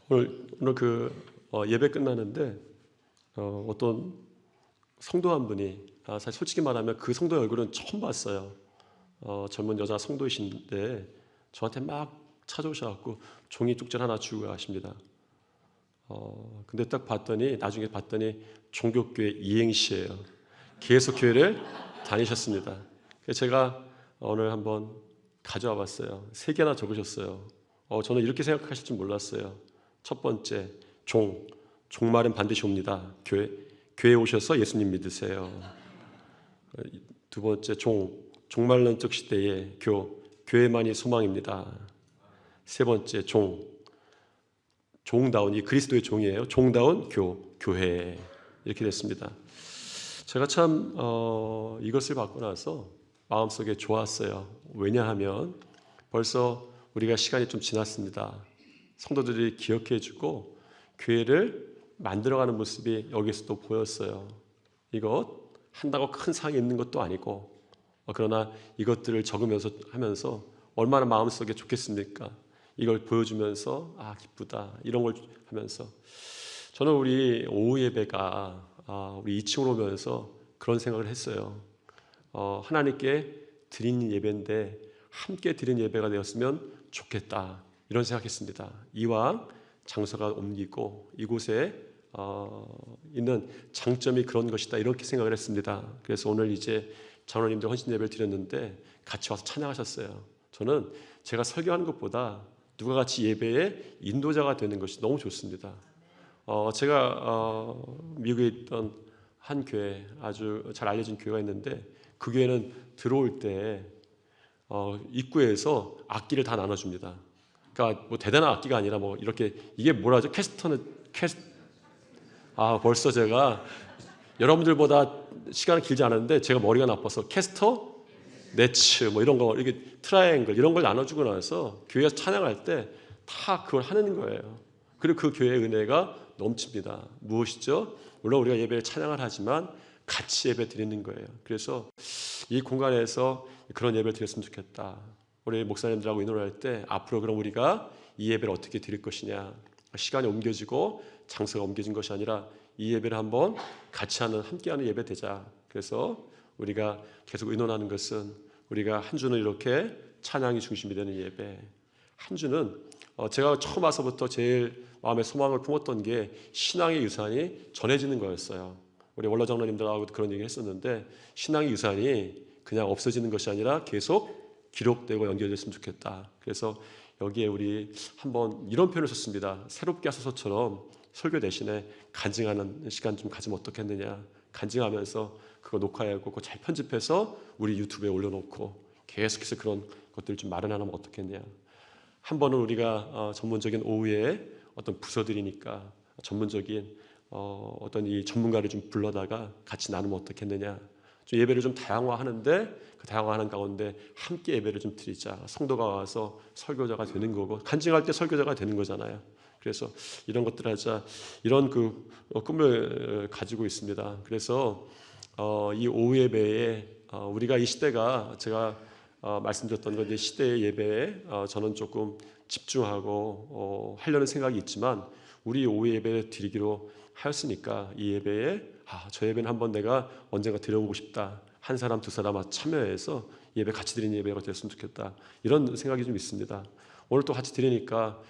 오늘 예배 끝나는데 어떤 성도 한 분이 사실 솔직히 말하면 그 성도 얼굴은 처음 봤어요. 젊은 여자 성도이신데 저한테 막 찾아오셔갖고 종이 쪽지 하나 주고 가십니다. 근데 딱 봤더니 나중에 봤더니 종교교회 이행시예요. 계속 교회를 다니셨습니다. 그래서 제가 오늘 한번 가져와 봤어요. 3개나 적으셨어요. 저는 이렇게 생각하실 줄 몰랐어요. 첫 번째, 종말은 반드시 옵니다. 교회에 오셔서 예수님 믿으세요. 두 번째, 종말론적 시대에 교회만이 소망입니다. 세 번째, 종다운, 이 그리스도의 종이에요. 종다운 교회. 이렇게 됐습니다. 제가 참 이것을 받고 나서 마음속에 좋았어요. 왜냐하면 벌써 우리가 시간이 좀 지났습니다. 성도들이 기억해주고 교회를 만들어가는 모습이 여기서도 보였어요. 이것 한다고 큰 상이 있는 것도 아니고, 그러나 이것들을 적으면서 하면서 얼마나 마음속에 좋겠습니까? 이걸 보여주면서 기쁘다 이런 걸 하면서 저는 우리 오후 예배가 우리 2층으로 오면서 그런 생각을 했어요. 하나님께 드리는 예배인데 함께 드리는 예배가 되었으면 좋겠다 이런 생각했습니다. 이왕 장소가 옮기고 이곳에 있는 장점이 그런 것이다 이렇게 생각을 했습니다. 그래서 오늘 이제 장로님들 헌신 예배를 드렸는데 같이 와서 찬양하셨어요. 저는 제가 설교하는 것보다 누가 같이 예배의 인도자가 되는 것이 너무 좋습니다. 제가 미국에 있던 한 교회, 아주 잘 알려진 교회가 있는데 그 교회는 들어올 때 입구에서 악기를 다 나눠줍니다. 그러니까 뭐 대단한 악기가 아니라 뭐 이렇게 이게 뭐라죠? 벌써 제가 여러분들보다 시간은 길지 않았는데 제가 머리가 나빠서 캐스터, 네츠 뭐 이런 거 이렇게 트라이앵글 이런 걸 나눠주고 나서 교회에서 찬양할 때 다 그걸 하는 거예요. 그리고 그 교회의 은혜가 넘칩니다. 무엇이죠? 물론 우리가 예배를 찬양을 하지만 같이 예배 드리는 거예요. 그래서 이 공간에서 그런 예배를 드렸으면 좋겠다. 우리 목사님들하고 인원할 때 앞으로 그럼 우리가 이 예배를 어떻게 드릴 것이냐. 시간이 옮겨지고 장소가 옮겨진 것이 아니라 이 예배를 한번 같이 하는 함께하는 예배 되자. 그래서 우리가 계속 의논하는 것은 우리가 한 주는 이렇게 찬양이 중심이 되는 예배, 한 주는 제가 처음 와서부터 제일 마음에 소망을 품었던 게 신앙의 유산이 전해지는 거였어요. 우리 원로 장로님들하고도 그런 얘기 했었는데 신앙의 유산이 그냥 없어지는 것이 아니라 계속 기록되고 연결됐으면 좋겠다. 그래서 여기에 우리 한번 이런 표현을 썼습니다. 새롭게 하소서처럼 설교 대신에 간증하는 시간 좀 가지면 어떻겠느냐. 간증하면서 그거 녹화하고 그거 잘 편집해서 우리 유튜브에 올려놓고 계속해서 그런 것들을 좀 마련하면 어떻겠냐. 한 번은 우리가 전문적인 오후에 어떤 부서들이니까 전문적인 어떤 이 전문가를 좀 불러다가 같이 나누면 어떻겠느냐. 좀 예배를 좀 다양화하는데 그 다양화하는 가운데 함께 예배를 좀 드리자. 성도가 와서 설교자가 되는 거고 간증할 때 설교자가 되는 거잖아요. 그래서 이런 것들 하자 이런 꿈을 가지고 있습니다. 그래서 이 오후 예배에 우리가 이 시대가 제가 말씀드렸던 건데 시대의 예배에 저는 조금 집중하고 하려는 생각이 있지만 우리 오후 예배 드리기로 하였으니까 이 예배에 저 예배는 한번 내가 언젠가 드려보고 싶다. 한 사람 두 사람 참여해서 예배 같이 드리는 예배가 됐으면 좋겠다. 이런 생각이 좀 있습니다. 오늘 또 같이 드리니까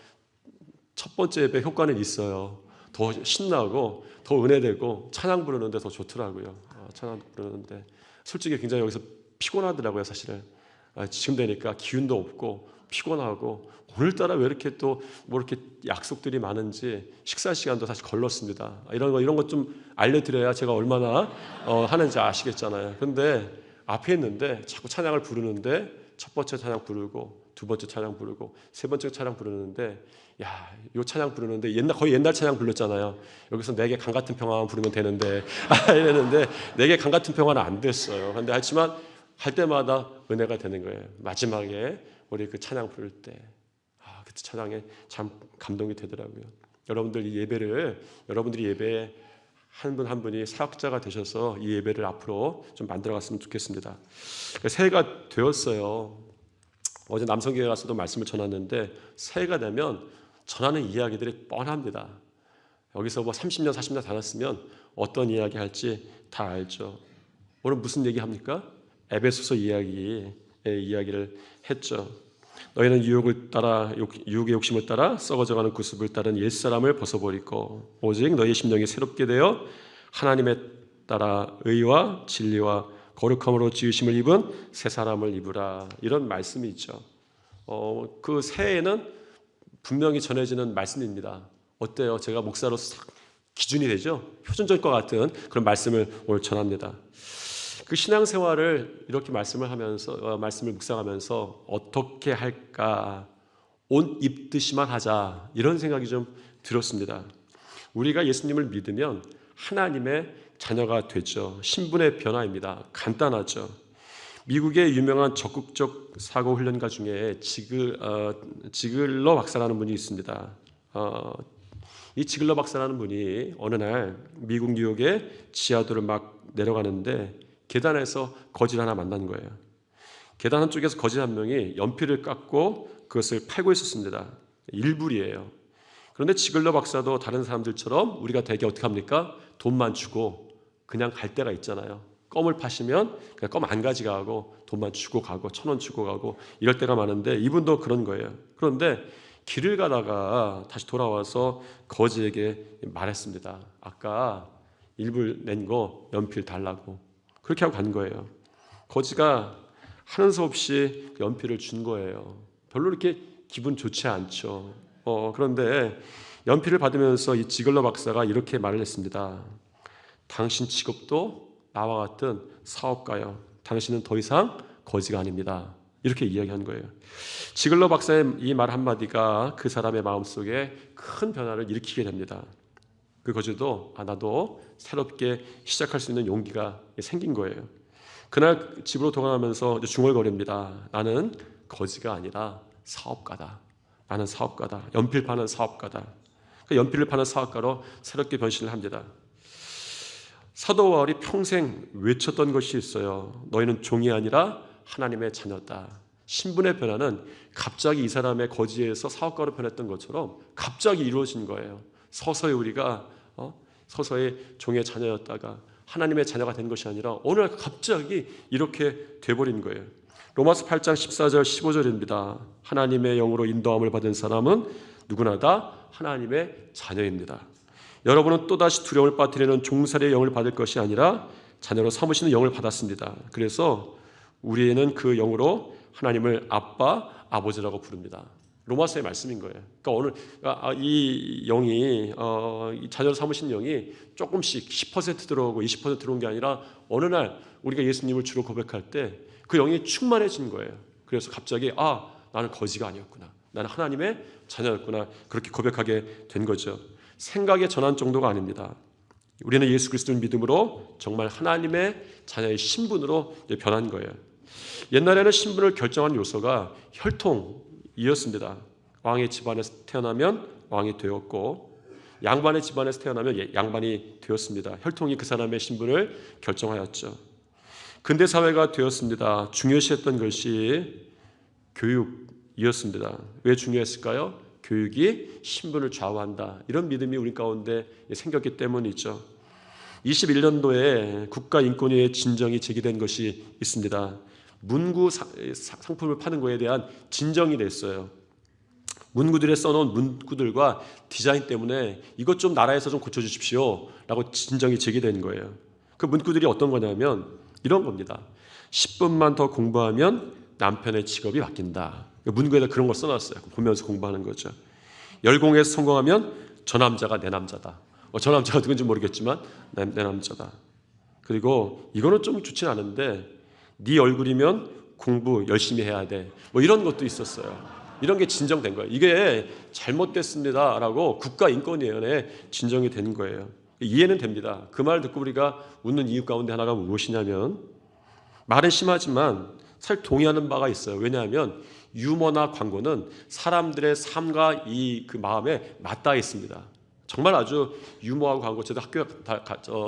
첫 번째 예배 효과는 있어요. 더 신나고 더 은혜되고 찬양 부르는데 더 좋더라고요. 찬양 부르는데 솔직히 굉장히 여기서 피곤하더라고요. 사실은 지금 되니까 기운도 없고 피곤하고 오늘따라 왜 이렇게 또 뭐 이렇게 약속들이 많은지 식사 시간도 사실 걸렀습니다. 이런 것 좀 알려드려야 제가 얼마나 하는지 아시겠잖아요. 근데 앞에 있는데 자꾸 찬양을 부르는데 첫 번째 찬양 부르고 두 번째 찬양 부르고 세 번째 찬양 부르는데 요 찬양 부르는데 거의 옛날 찬양 불렀잖아요. 여기서 내게 강 같은 평화만 부르면 되는데 이랬는데 내게 강 같은 평화는 안 됐어요. 근데 하지만 할 때마다 은혜가 되는 거예요. 마지막에 우리 그 찬양 부를 때 그 찬양에 참 감동이 되더라고요. 여러분들이 예배에 한 분 한 분이 사역자가 되셔서 이 예배를 앞으로 좀 만들어갔으면 좋겠습니다. 새해가 되었어요. 어제 남성교회 가서도 말씀을 전했는데 새해가 되면 전하는 이야기들이 뻔합니다. 여기서 뭐 30년 40년 다녔으면 어떤 이야기 할지 다 알죠. 오늘 무슨 얘기합니까? 에베소서 이야기를 했죠. 너희는 유혹의 욕심을 따라 썩어져가는 구습을 따른 옛사람을 벗어버리고 오직 너희 심령이 새롭게 되어 하나님에 따라 의와 진리와 거룩함으로 지으심을 입은 새 사람을 입으라. 이런 말씀이 있죠. 그 새해는 분명히 전해지는 말씀입니다. 어때요? 제가 목사로서 기준이 되죠? 표준적과 같은 그런 말씀을 오늘 전합니다. 그 신앙생활을 이렇게 말씀을 묵상하면서 어떻게 할까? 옷 입듯이만 하자, 이런 생각이 좀 들었습니다. 우리가 예수님을 믿으면 하나님의 자녀가 되죠. 신분의 변화입니다. 간단하죠. 미국의 유명한 적극적 사고 훈련가 중에 지글러 박사라는 분이 있습니다. 이 지글러 박사라는 분이 어느 날 미국 뉴욕의 지하도를 막 내려가는데 계단에서 거지 하나 만난 거예요. 계단 한쪽에서 거지 한 명이 연필을 깎고 그것을 팔고 있었습니다. 일불이에요. 그런데 지글러 박사도 다른 사람들처럼 우리가 되게 어떻게 합니까? 돈만 주고 그냥 갈 때가 있잖아요. 껌을 파시면 그냥 껌 안 가져가고 돈만 주고 가고 1,000원 주고 가고 이럴 때가 많은데 이분도 그런 거예요. 그런데 길을 가다가 다시 돌아와서 거지에게 말했습니다. 아까 일불 낸 거 연필 달라고. 그렇게 하고 간 거예요. 거지가 하는 수 없이 연필을 준 거예요. 별로 이렇게 기분 좋지 않죠. 그런데 연필을 받으면서 이 지글러 박사가 이렇게 말을 했습니다. 당신 직업도 나와 같은 사업가요. 당신은 더 이상 거지가 아닙니다. 이렇게 이야기한 거예요. 지글러 박사의 이 말 한마디가 그 사람의 마음속에 큰 변화를 일으키게 됩니다. 그 거지도 나도 새롭게 시작할 수 있는 용기가 생긴 거예요. 그날 집으로 돌아가면서 중얼거립니다. 나는 거지가 아니라 사업가다. 나는 사업가다. 연필 파는 사업가다. 그 연필을 파는 사업가로 새롭게 변신을 합니다. 사도 바울이 평생 외쳤던 것이 있어요. 너희는 종이 아니라 하나님의 자녀다. 신분의 변화는 갑자기 이 사람의 거지에서 사업가로 변했던 것처럼 갑자기 이루어진 거예요. 서서히 우리가 서서히 종의 자녀였다가 하나님의 자녀가 된 것이 아니라 어느 날 갑자기 이렇게 돼버린 거예요. 로마서 8장 14절 15절입니다. 하나님의 영으로 인도함을 받은 사람은 누구나 다 하나님의 자녀입니다. 여러분은 또다시 두려움을 빠뜨리는 종살이의 영을 받을 것이 아니라 자녀로 삼으시는 영을 받았습니다. 그래서 우리는 그 영으로 하나님을 아빠, 아버지라고 부릅니다. 로마서의 말씀인 거예요. 그러니까 오늘 이 영이 이 자녀로 삼으신 영이 조금씩 10% 들어오고 20% 들어온 게 아니라 어느 날 우리가 예수님을 주로 고백할 때 그 영이 충만해진 거예요. 그래서 갑자기 나는 거지가 아니었구나. 나는 하나님의 자녀였구나. 그렇게 고백하게 된 거죠. 생각의 전환 정도가 아닙니다. 우리는 예수 그리스도를 믿음으로 정말 하나님의 자녀의 신분으로 변한 거예요. 옛날에는 신분을 결정한 요소가 혈통이었습니다. 왕의 집안에서 태어나면 왕이 되었고 양반의 집안에서 태어나면 양반이 되었습니다. 혈통이 그 사람의 신분을 결정하였죠. 근대 사회가 되었습니다. 중요시했던 것이 교육이었습니다. 왜 중요했을까요? 교육이 신분을 좌우한다. 이런 믿음이 우리 가운데 생겼기 때문이죠. 21년도에 국가인권위의 진정이 제기된 것이 있습니다. 문구 상품을 파는 것에 대한 진정이 됐어요. 문구들에 써놓은 문구들과 디자인 때문에 이것 좀 나라에서 좀 고쳐주십시오 라고 진정이 제기된 거예요. 그 문구들이 어떤 거냐면 이런 겁니다. 10분만 더 공부하면 남편의 직업이 바뀐다. 문구에다 그런 걸 써놨어요. 보면서 공부하는 거죠. 열공에서 성공하면 저 남자가 내 남자다. 저 남자가 누군지 모르겠지만 내 남자다. 그리고 이거는 좀 좋진 않은데 네 얼굴이면 공부 열심히 해야 돼. 이런 것도 있었어요. 이런 게 진정된 거예요. 이게 잘못됐습니다라고 국가인권위원회에 진정이 된 거예요. 이해는 됩니다. 그 말 듣고 우리가 웃는 이유 가운데 하나가 무엇이냐면 말은 심하지만 사실 동의하는 바가 있어요. 왜냐하면 유머나 광고는 사람들의 삶과 그 마음에 맞닿아 있습니다. 정말 아주 유머하고 광고, 저도 학교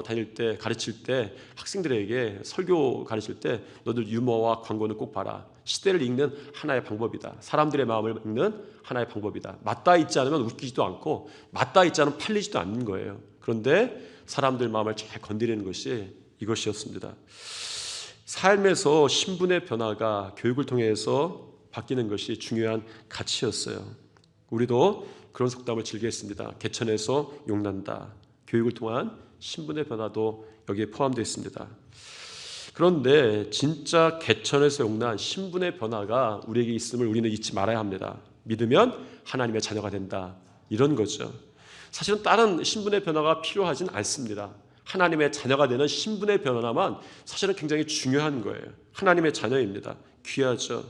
다닐 때 가르칠 때 학생들에게 설교 가르칠 때 너들 유머와 광고는 꼭 봐라. 시대를 읽는 하나의 방법이다. 사람들의 마음을 읽는 하나의 방법이다. 맞닿아 있지 않으면 웃기지도 않고 맞닿아 있지 않으면 팔리지도 않는 거예요. 그런데 사람들 마음을 잘 건드리는 것이 이것이었습니다. 삶에서 신분의 변화가 교육을 통해서 바뀌는 것이 중요한 가치였어요. 우리도 그런 속담을 즐겼습니다. 개천에서 용난다. 교육을 통한 신분의 변화도 여기에 포함되어 있습니다. 그런데 진짜 개천에서 용난 신분의 변화가 우리에게 있음을 우리는 잊지 말아야 합니다. 믿으면 하나님의 자녀가 된다. 이런 거죠. 사실은 다른 신분의 변화가 필요하진 않습니다. 하나님의 자녀가 되는 신분의 변화만 사실은 굉장히 중요한 거예요. 하나님의 자녀입니다. 귀하죠.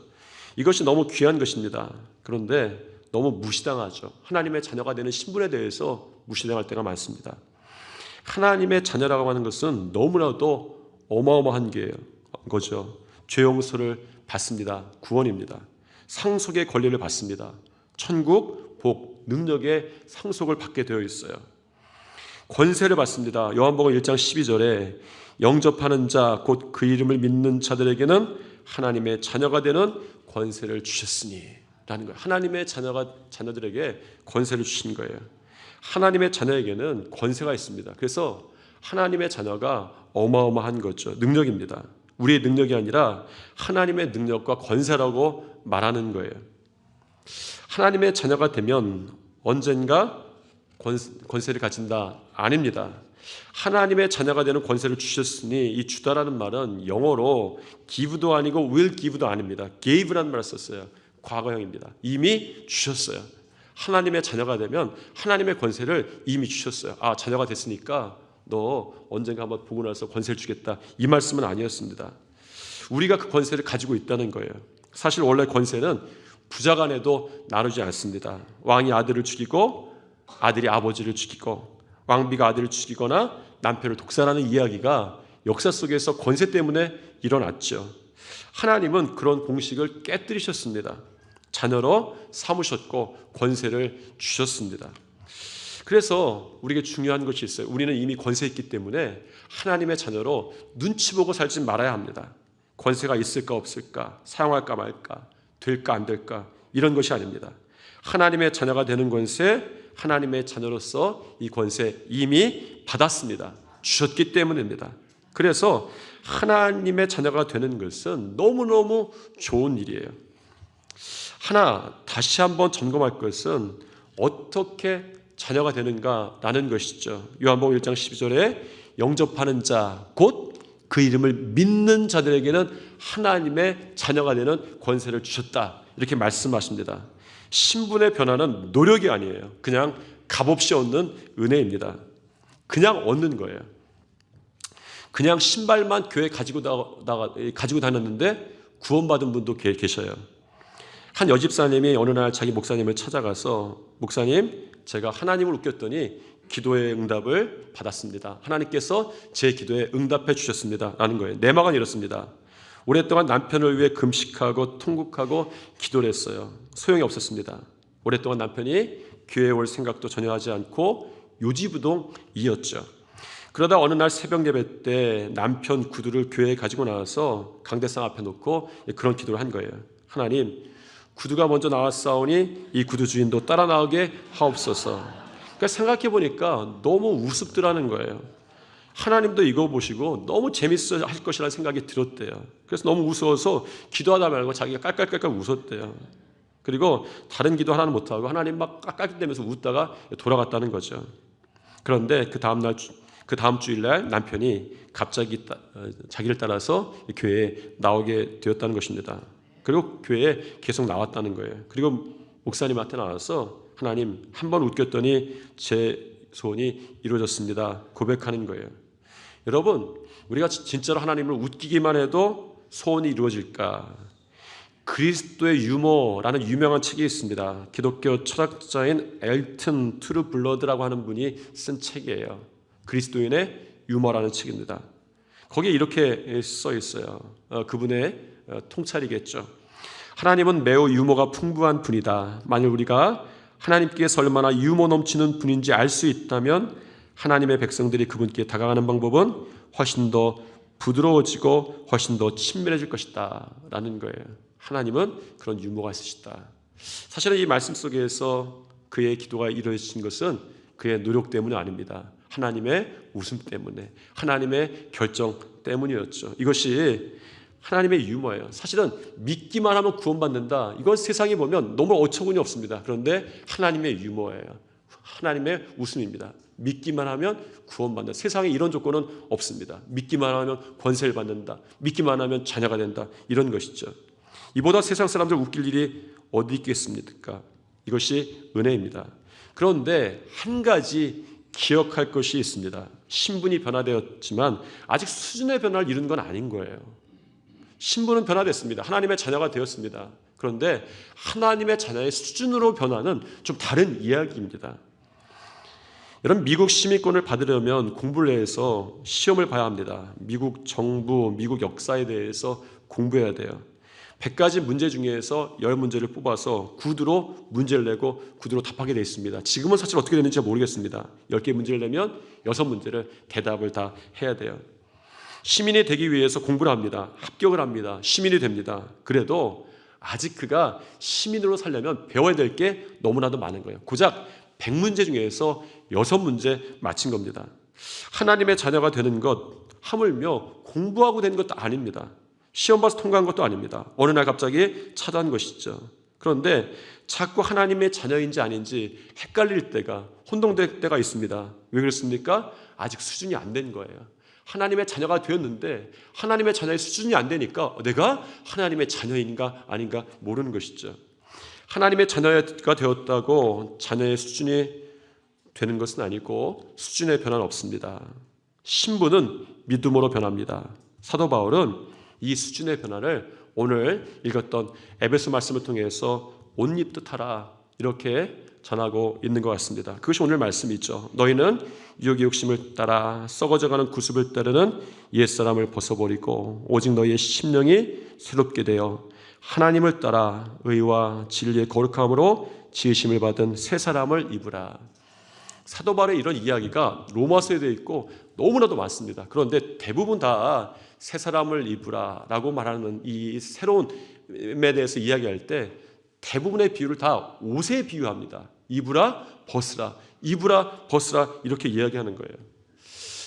이것이 너무 귀한 것입니다. 그런데 너무 무시당하죠. 하나님의 자녀가 되는 신분에 대해서 무시당할 때가 많습니다. 하나님의 자녀라고 하는 것은 너무나도 어마어마한 거죠. 죄 용서를 받습니다. 구원입니다. 상속의 권리를 받습니다. 천국, 복, 능력의 상속을 받게 되어 있어요. 권세를 받습니다. 요한복음 1장 12절에 영접하는 자, 곧 그 이름을 믿는 자들에게는 하나님의 자녀가 되는 권세를 주셨으니 라는 거예요. 하나님의 자녀들에게 권세를 주신 거예요. 하나님의 자녀에게는 권세가 있습니다. 그래서 하나님의 자녀가 어마어마한 거죠. 능력입니다. 우리의 능력이 아니라 하나님의 능력과 권세라고 말하는 거예요. 하나님의 자녀가 되면 언젠가 권세를 가진다? 아닙니다. 하나님의 자녀가 되는 권세를 주셨으니 이 주다라는 말은 영어로 give도 아니고 will give도 아닙니다. gave라는 말을 썼어요. 과거형입니다. 이미 주셨어요. 하나님의 자녀가 되면 하나님의 권세를 이미 주셨어요. 아, 자녀가 됐으니까 너 언젠가 한번 보고 나서 권세를 주겠다. 이 말씀은 아니었습니다. 우리가 그 권세를 가지고 있다는 거예요. 사실 원래 권세는 부자 간에도 나누지 않습니다. 왕이 아들을 죽이고 아들이 아버지를 죽이고 왕비가 아들을 죽이거나 남편을 독살하는 이야기가 역사 속에서 권세 때문에 일어났죠. 하나님은 그런 공식을 깨뜨리셨습니다. 자녀로 삼으셨고 권세를 주셨습니다. 그래서 우리에게 중요한 것이 있어요. 우리는 이미 권세 있기 때문에 하나님의 자녀로 눈치 보고 살지 말아야 합니다. 권세가 있을까 없을까, 사용할까 말까, 될까 안 될까 이런 것이 아닙니다. 하나님의 자녀가 되는 권세, 하나님의 자녀로서 이 권세 이미 받았습니다. 주셨기 때문입니다. 그래서 하나님의 자녀가 되는 것은 너무너무 좋은 일이에요. 다시 한번 점검할 것은 어떻게 자녀가 되는가라는 것이죠. 요한복음 1장 12절에 영접하는 자, 곧 그 이름을 믿는 자들에게는 하나님의 자녀가 되는 권세를 주셨다. 이렇게 말씀하십니다. 신분의 변화는 노력이 아니에요. 그냥 값없이 얻는 은혜입니다. 그냥 얻는 거예요. 그냥 신발만 교회 가지고 다녔는데 구원받은 분도 계셔요. 한 여집사님이 어느 날 자기 목사님을 찾아가서 목사님, 제가 하나님을 웃겼더니 기도의 응답을 받았습니다. 하나님께서 제 기도에 응답해 주셨습니다. 라는 거예요. 내막은 이렇습니다. 오랫동안 남편을 위해 금식하고 통곡하고 기도를 했어요. 소용이 없었습니다. 오랫동안 남편이 교회에 올 생각도 전혀 하지 않고 요지부동이었죠. 그러다 어느 날 새벽 예배 때 남편 구두를 교회에 가지고 나와서 강대상 앞에 놓고 그런 기도를 한 거예요. 하나님, 구두가 먼저 나왔사오니 이 구두 주인도 따라 나오게 하옵소서. 그러니까 생각해 보니까 너무 우습더라는 거예요. 하나님도 이거 보시고 너무 재밌어 할 것이라는 생각이 들었대요. 그래서 너무 우스워서 기도하다 말고 자기가 깔깔깔깔 웃었대요. 그리고 다른 기도 하나는 못하고 하나님 막 깔깔대면서 웃다가 돌아갔다는 거죠. 그런데 그 다음 주일날 남편이 갑자기 자기를 따라서 교회에 나오게 되었다는 것입니다. 그리고 교회에 계속 나왔다는 거예요. 그리고 목사님한테 나와서 하나님, 한 번 웃겼더니 제 소원이 이루어졌습니다. 고백하는 거예요. 여러분, 우리가 진짜로 하나님을 웃기기만 해도 소원이 이루어질까? 그리스도의 유머라는 유명한 책이 있습니다. 기독교 철학자인 엘튼 트루블러드라고 하는 분이 쓴 책이에요. 그리스도인의 유머라는 책입니다. 거기에 이렇게 써 있어요. 그분의 통찰이겠죠. 하나님은 매우 유머가 풍부한 분이다. 만일 우리가 하나님께서 얼마나 유머 넘치는 분인지 알 수 있다면 하나님의 백성들이 그분께 다가가는 방법은 훨씬 더 부드러워지고 훨씬 더 친밀해질 것이다 라는 거예요. 하나님은 그런 유머가 있으시다. 사실은 이 말씀 속에서 그의 기도가 이루어진 것은 그의 노력 때문이 아닙니다. 하나님의 웃음 때문에, 하나님의 결정 때문이었죠. 이것이 하나님의 유머예요. 사실은 믿기만 하면 구원받는다. 이건 세상에 보면 너무 어처구니 없습니다. 그런데 하나님의 유머예요. 하나님의 웃음입니다. 믿기만 하면 구원받는다. 세상에 이런 조건은 없습니다. 믿기만 하면 권세를 받는다. 믿기만 하면 자녀가 된다. 이런 것이죠. 이보다 세상 사람들 웃길 일이 어디 있겠습니까? 이것이 은혜입니다. 그런데 한 가지 기억할 것이 있습니다. 신분이 변화되었지만 아직 수준의 변화를 이룬 건 아닌 거예요. 신분은 변화됐습니다. 하나님의 자녀가 되었습니다. 그런데 하나님의 자녀의 수준으로 변화는 좀 다른 이야기입니다. 여러분, 미국 시민권을 받으려면 공부를 해서 시험을 봐야 합니다. 미국 정부, 미국 역사에 대해서 공부해야 돼요. 100가지 문제 중에서 10문제를 뽑아서 구두로 문제를 내고 구두로 답하게 되어 있습니다. 지금은 사실 어떻게 되는지 모르겠습니다. 10개 문제를 내면 6문제를 대답을 다 해야 돼요. 시민이 되기 위해서 공부를 합니다. 합격을 합니다. 시민이 됩니다. 그래도 아직 그가 시민으로 살려면 배워야 될 게 너무나도 많은 거예요. 고작 100문제 중에서 6문제 맞힌 겁니다. 하나님의 자녀가 되는 것, 하물며 공부하고 된 것도 아닙니다. 시험 봐서 통과한 것도 아닙니다. 어느 날 갑자기 차도한 것이죠. 그런데 자꾸 하나님의 자녀인지 아닌지 헷갈릴 때가, 혼동될 때가 있습니다. 왜 그렇습니까? 아직 수준이 안 된 거예요. 하나님의 자녀가 되었는데 하나님의 자녀의 수준이 안 되니까 내가 하나님의 자녀인가 아닌가 모르는 것이죠. 하나님의 자녀가 되었다고 자녀의 수준이 되는 것은 아니고 수준의 변화는 없습니다. 신분은 믿음으로 변합니다. 사도 바울은 이 수준의 변화를 오늘 읽었던 에베소 말씀을 통해서 옷 입듯 하라 이렇게 전하고 있는 것 같습니다. 그것이 오늘 말씀이죠. 너희는 유혹의 욕심을 따라 썩어져가는 구습을 따르는 옛사람을 벗어버리고 오직 너희의 심령이 새롭게 되어 하나님을 따라 의와 진리의 거룩함으로 지으심을 받은 새 사람을 입으라. 사도 바울의 이런 이야기가 로마서에 되어 있고 너무나도 많습니다. 그런데 대부분 다 새 사람을 입으라 라고 말하는 이 새로움에 대해서 이야기할 때 대부분의 비유를 다 옷에 비유합니다. 입으라 벗으라, 입으라 벗으라 이렇게 이야기하는 거예요.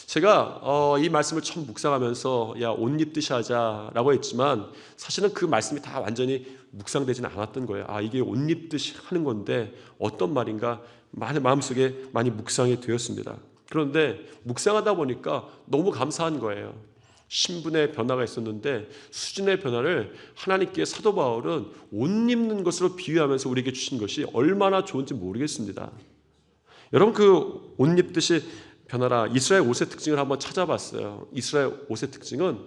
제가 이 말씀을 처음 묵상하면서 야, 옷 입듯이 하자라고 했지만 사실은 그 말씀이 다 완전히 묵상되지는 않았던 거예요. 아, 이게 옷 입듯이 하는 건데 어떤 말인가 마음속에 많이 묵상이 되었습니다. 그런데 묵상하다 보니까 너무 감사한 거예요. 신분의 변화가 있었는데 수준의 변화를 하나님께 사도 바울은 옷 입는 것으로 비유하면서 우리에게 주신 것이 얼마나 좋은지 모르겠습니다. 여러분, 그 옷 입듯이 변화라, 이스라엘 옷의 특징을 한번 찾아봤어요. 이스라엘 옷의 특징은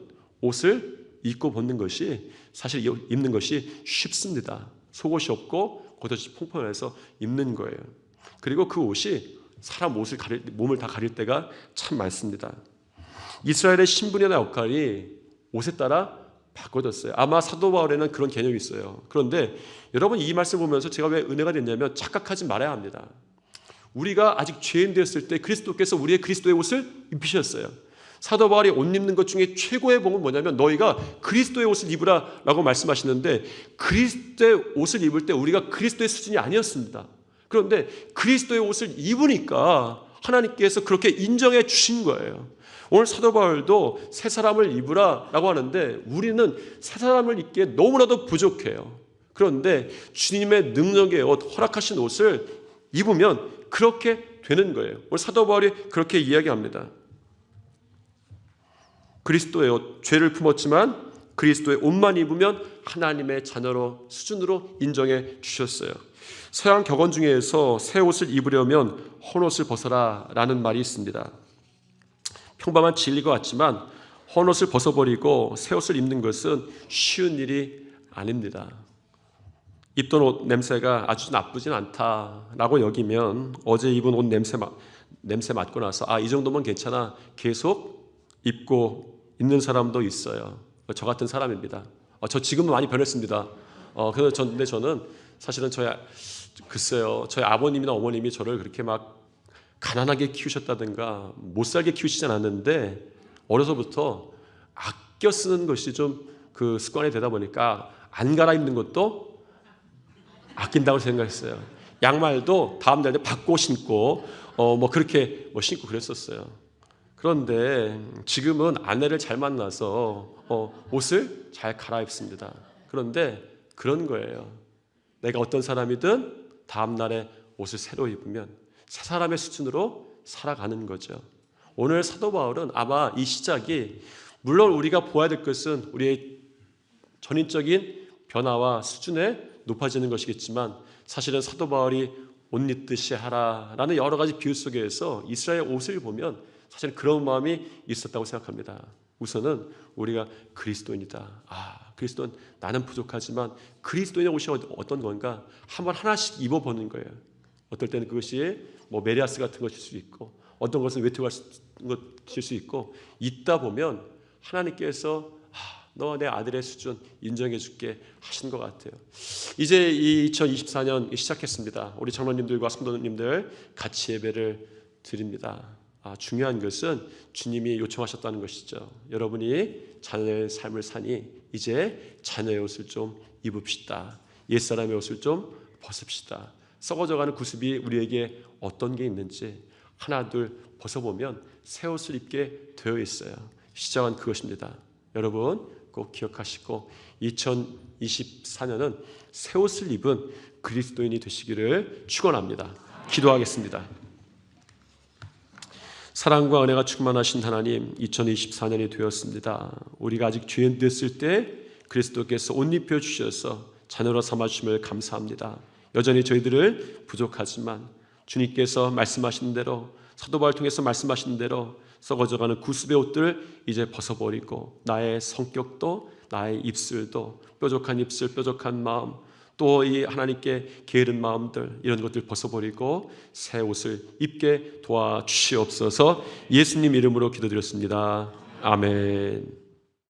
옷을 입고 벗는 것이 사실 입는 것이 쉽습니다. 속옷이 없고 겉옷이 퐁퐁해서 입는 거예요. 그리고 그 옷이 사람 몸을 다 가릴 때가 참 많습니다. 이스라엘의 신분이나 역할이 옷에 따라 바꿔졌어요. 아마 사도 바울에는 그런 개념이 있어요. 그런데 여러분, 이 말씀 보면서 제가 왜 은혜가 됐냐면 착각하지 말아야 합니다. 우리가 아직 죄인 되었을 때 그리스도께서 우리의 그리스도의 옷을 입히셨어요. 사도 바울이 옷 입는 것 중에 최고의 복은 뭐냐면 너희가 그리스도의 옷을 입으라 라고 말씀하시는데 그리스도의 옷을 입을 때 우리가 그리스도의 수준이 아니었습니다. 그런데 그리스도의 옷을 입으니까 하나님께서 그렇게 인정해 주신 거예요. 오늘 사도 바울도 새 사람을 입으라 라고 하는데 우리는 새 사람을 입기에 너무나도 부족해요. 그런데 주님의 능력의 옷, 허락하신 옷을 입으면 그렇게 되는 거예요. 오늘 사도 바울이 그렇게 이야기합니다. 그리스도의 옷, 죄를 품었지만 그리스도의 옷만 입으면 하나님의 자녀로 수준으로 인정해 주셨어요. 서양 격언 중에서 새 옷을 입으려면 헌옷을 벗어라 라는 말이 있습니다. 평범한 진리 것 같지만 헌옷을 벗어버리고 새 옷을 입는 것은 쉬운 일이 아닙니다. 입던 옷 냄새가 아주 나쁘진 않다라고 여기면 어제 입은 옷 냄새 맡고 나서 이 정도면 괜찮아 계속 입고 있는 사람도 있어요. 저 같은 사람입니다. 저 지금은 많이 변했습니다. 근데 저는 사실은 저희 아버님이나 어머님이 저를 그렇게 막 가난하게 키우셨다든가 못살게 키우시지 않았는데 어려서부터 아껴 쓰는 것이 좀 그 습관이 되다 보니까 안 갈아입는 것도 아낀다고 생각했어요. 양말도 다음 날에 바꿔 신고 그렇게 신고 그랬었어요. 그런데 지금은 아내를 잘 만나서 옷을 잘 갈아입습니다. 그런데 그런 거예요. 내가 어떤 사람이든 다음 날에 옷을 새로 입으면 새 사람의 수준으로 살아가는 거죠. 오늘 사도 바울은 아마 이 시작이, 물론 우리가 보아야 될 것은 우리의 전인적인 변화와 수준에 높아지는 것이겠지만, 사실은 사도 바울이 옷 입듯이 하라라는 여러 가지 비유 속에서 이스라엘 옷을 보면 사실 그런 마음이 있었다고 생각합니다. 우선은 우리가 그리스도인이다. 그리스도는 나는 부족하지만 그리스도인의 옷이 어떤 건가 한번 하나씩 입어보는 거예요. 어떨 때는 그것이 메리아스 같은 것일 수 있고, 어떤 것은 외투 같은 것일 수 있고, 있다 보면 하나님께서 너 내 아들의 수준 인정해 줄게 하신 것 같아요. 이제 이 2024년 시작했습니다. 우리 장로님들과 성도님들 같이 예배를 드립니다. 중요한 것은 주님이 요청하셨다는 것이죠. 여러분이 자녀의 삶을 사니 이제 자녀의 옷을 좀 입읍시다. 옛사람의 옷을 좀 벗읍시다. 썩어져가는 구습이 우리에게 어떤 게 있는지 하나 둘 벗어보면 새 옷을 입게 되어 있어요. 시작은 그것입니다. 여러분 꼭 기억하시고 2024년은 새 옷을 입은 그리스도인이 되시기를 축원합니다. 기도하겠습니다. 사랑과 은혜가 충만하신 하나님, 2024년이 되었습니다. 우리가 아직 죄인 됐을 때 그리스도께서 옷 입혀 주셔서 자녀로 삼아 주심을 감사합니다. 여전히 저희들을 부족하지만 주님께서 말씀하신 대로, 사도 바울 통해서 말씀하신 대로 썩어져가는 구습의 옷들 이제 벗어버리고, 나의 성격도 나의 입술도, 뾰족한 입술, 뾰족한 마음, 또 이 하나님께 게으른 마음들, 이런 것들 벗어버리고 새 옷을 입게 도와주시옵소서. 예수님 이름으로 기도드렸습니다. 아멘.